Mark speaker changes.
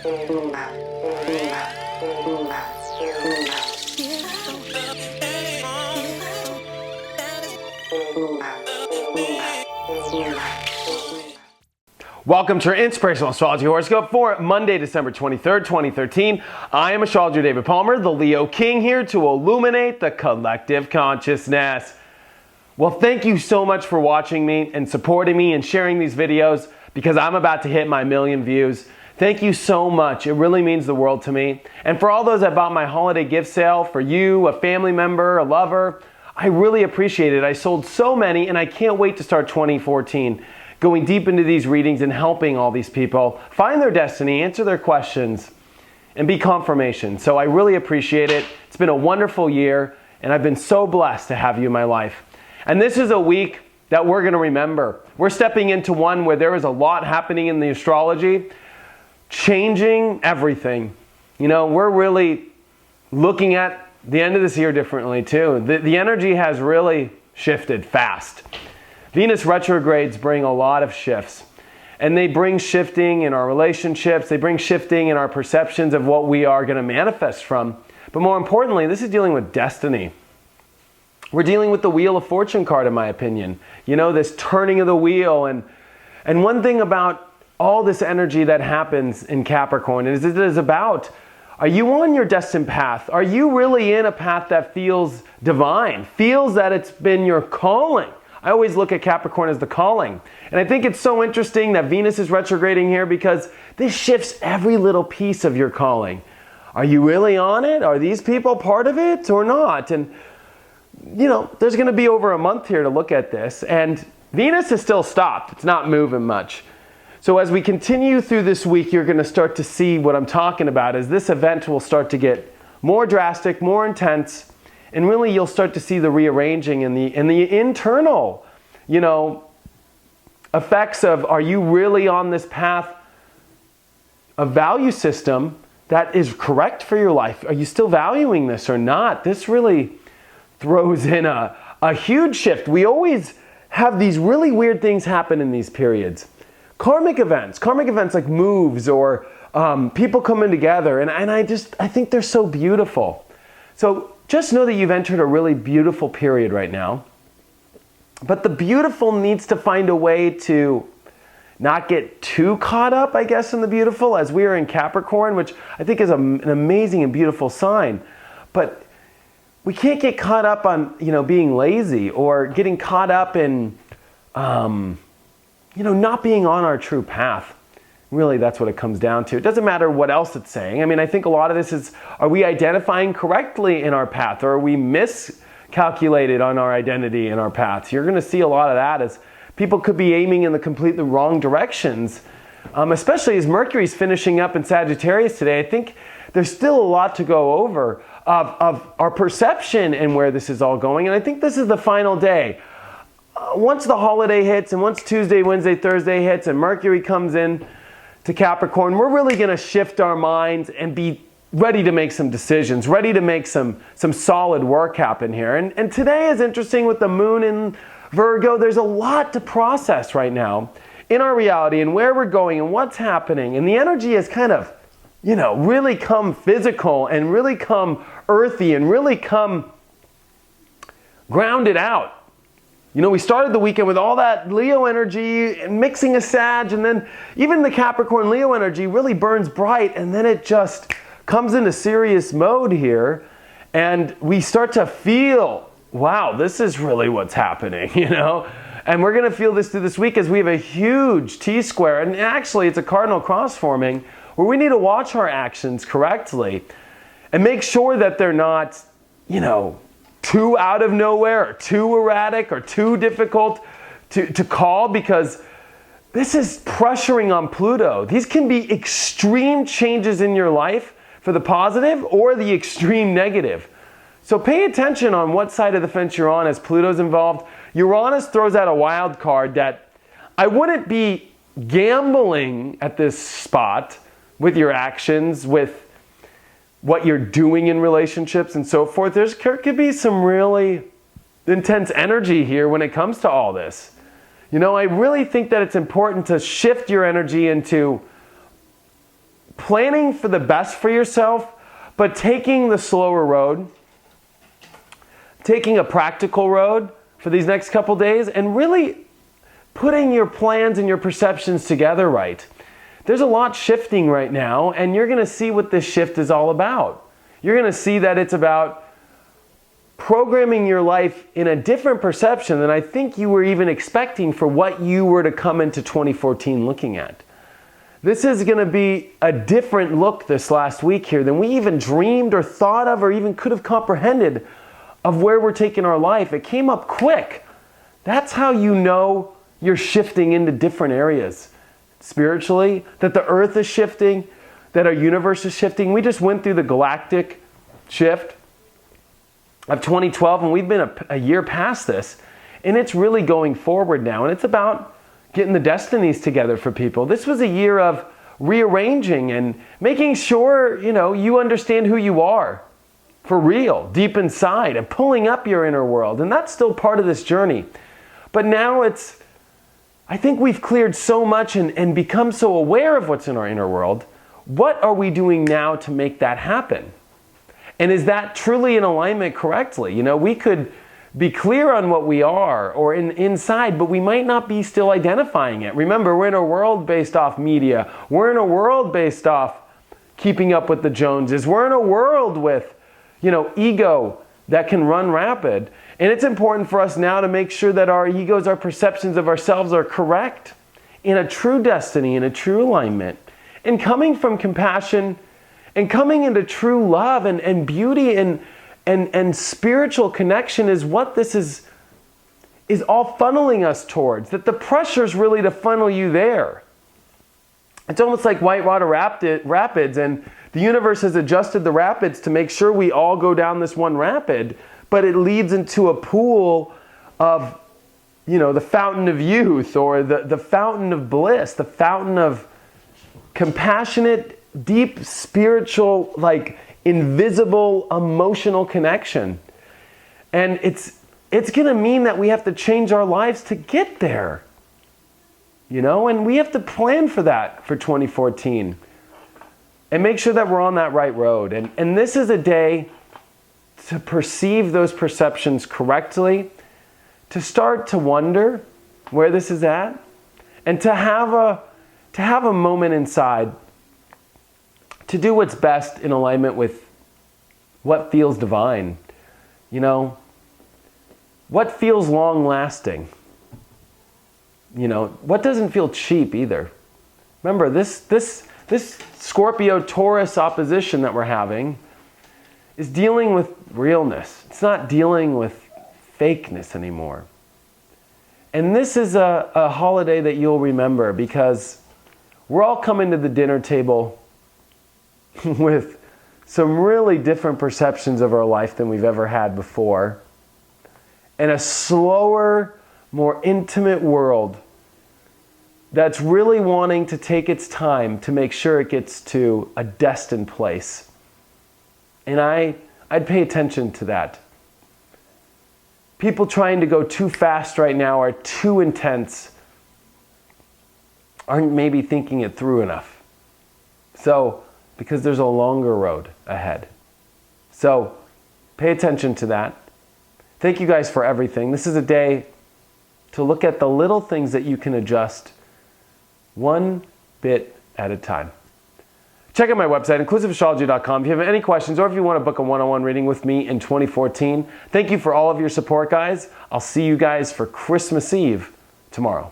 Speaker 1: Welcome to our Inspirational Astrology Horoscope for Monday, December 23rd, 2013. I am astrologer David Palmer, the Leo King, here to illuminate the collective consciousness. Well, thank you so much for watching me and supporting me and sharing these videos because I'm about to hit my 1,000,000 views. Thank you so much. It really means the world to me. And for all those that bought my holiday gift sale, for you, a family member, a lover, I really appreciate it. I sold so many and I can't wait to start 2014. Going deep into these readings and helping all these people find their destiny, answer their questions, and be confirmation. So I really appreciate it. It's been a wonderful year, and I've been so blessed to have you in my life. And this is a week that we're going to remember. We're stepping into one where there is a lot happening in the astrology, changing everything. You know, we're really looking at the end of this year differently too. The energy has really shifted fast. Venus retrogrades bring a lot of shifts, and they bring shifting in our relationships. They bring shifting in our perceptions of what we are going to manifest from. But more importantly, this is dealing with destiny. We're dealing with the Wheel of Fortune card, in my opinion. You know, this turning of the wheel. And one thing about all this energy that happens in Capricorn is it is about, are you on your destined path? Are you really in a path that feels divine, feels that it's been your calling? I always look at Capricorn as the calling. And I think it's so interesting that Venus is retrograding here because this shifts every little piece of your calling. Are you really on it? Are these people part of it or not? And, you know, there's going to be over a month here to look at this. And Venus is still stopped. It's not moving much. So as we continue through this week, you're going to start to see what I'm talking about as this event will start to get more drastic, more intense. And really, you'll start to see the rearranging and the internal, you know, effects of, are you really on this path of value system that is correct for your life? Are you still valuing this or not? This really throws in a huge shift. We always have these really weird things happen in these periods. Karmic events like moves or people coming together. And I think they're so beautiful. So just know that you've entered a really beautiful period right now. But the beautiful needs to find a way to not get too caught up, I guess, in the beautiful, as we are in Capricorn, which I think is an amazing and beautiful sign. But we can't get caught up on, you know, being lazy or getting caught up in, you know, not being on our true path. Really, that's what it comes down to. It doesn't matter what else it's saying. I mean, I think a lot of this is, are we identifying correctly in our path, or are we miscalculated on our identity in our paths? You're going to see a lot of that as people could be aiming in the completely wrong directions, especially as Mercury's finishing up in Sagittarius today. I think there's still a lot to go over of our perception and where this is all going. And I think this is the final day. Once the holiday hits and once Tuesday, Wednesday, Thursday hits and Mercury comes in to Capricorn, we're really going to shift our minds and be ready to make some decisions, ready to make some solid work happen here. And today is interesting with the moon in Virgo. There's a lot to process right now in our reality and where we're going and what's happening. And the energy has kind of, you know, really come physical and really come earthy and really come grounded out. You know, we started the weekend with all that Leo energy and mixing a Sag, and then even the Capricorn Leo energy really burns bright, and then it just comes into serious mode here, and we start to feel, wow, this is really what's happening, you know? And we're going to feel this through this week as we have a huge T-square, and actually it's a cardinal cross forming, where we need to watch our actions correctly and make sure that they're not, you know, too out of nowhere or too erratic or too difficult to call, because this is pressuring on Pluto. These can be extreme changes in your life for the positive or the extreme negative. So pay attention on what side of the fence you're on as Pluto's involved. Uranus throws out a wild card that I wouldn't be gambling at this spot with your actions, with what you're doing in relationships and so forth. There could be some really intense energy here when it comes to all this. You know, I really think that it's important to shift your energy into planning for the best for yourself, but taking the slower road, taking a practical road for these next couple days, and really putting your plans and your perceptions together right. There's a lot shifting right now, and you're going to see what this shift is all about. You're going to see that it's about programming your life in a different perception than I think you were even expecting for what you were to come into 2014 looking at. This is going to be a different look this last week here than we even dreamed or thought of or even could have comprehended of where we're taking our life. It came up quick. That's how you know you're shifting into different areas. Spiritually, that the earth is shifting, that our universe is shifting. We just went through the galactic shift of 2012, and we've been a year past this, and it's really going forward now, and it's about getting the destinies together for people. This was a year of rearranging and making sure, you understand who you are for real, deep inside, and pulling up your inner world, and that's still part of this journey. But now I think we've cleared so much and become so aware of what's in our inner world. What are we doing now to make that happen? And is that truly in alignment correctly? We could be clear on what we are or inside, but we might not be still identifying it. Remember, we're in a world based off media. We're in a world based off keeping up with the Joneses. We're in a world with, ego that can run rapid. And it's important for us now to make sure that our egos, our perceptions of ourselves are correct in a true destiny, in a true alignment. And coming from compassion and coming into true love and beauty and spiritual connection is what this is all funneling us towards. That the pressure is really to funnel you there. It's almost like whitewater rapids, and the universe has adjusted the rapids to make sure we all go down this one rapid, but it leads into a pool of, the fountain of youth, or the fountain of bliss, the fountain of compassionate, deep, spiritual, invisible, emotional connection. And it's going to mean that we have to change our lives to get there. And we have to plan for that for 2014 and make sure that we're on that right road. And this is a day to perceive those perceptions correctly, to start to wonder where this is at, and to have a moment inside to do what's best in alignment with what feels divine. What feels long lasting. What doesn't feel cheap either. Remember, this Scorpio-Taurus opposition that we're having is dealing with realness. It's not dealing with fakeness anymore. And this is a holiday that you'll remember, because we're all coming to the dinner table with some really different perceptions of our life than we've ever had before. And a slower, more intimate world that's really wanting to take its time to make sure it gets to a destined place. And I'd pay attention to that. People trying to go too fast right now, are too intense, aren't maybe thinking it through enough. So, because there's a longer road ahead. So, pay attention to that. Thank you guys for everything. This is a day to look at the little things that you can adjust one bit at a time. Check out my website, inclusiveastrology.com, if you have any questions or if you want to book a one-on-one reading with me in 2014. Thank you for all of your support, guys. I'll see you guys for Christmas Eve tomorrow.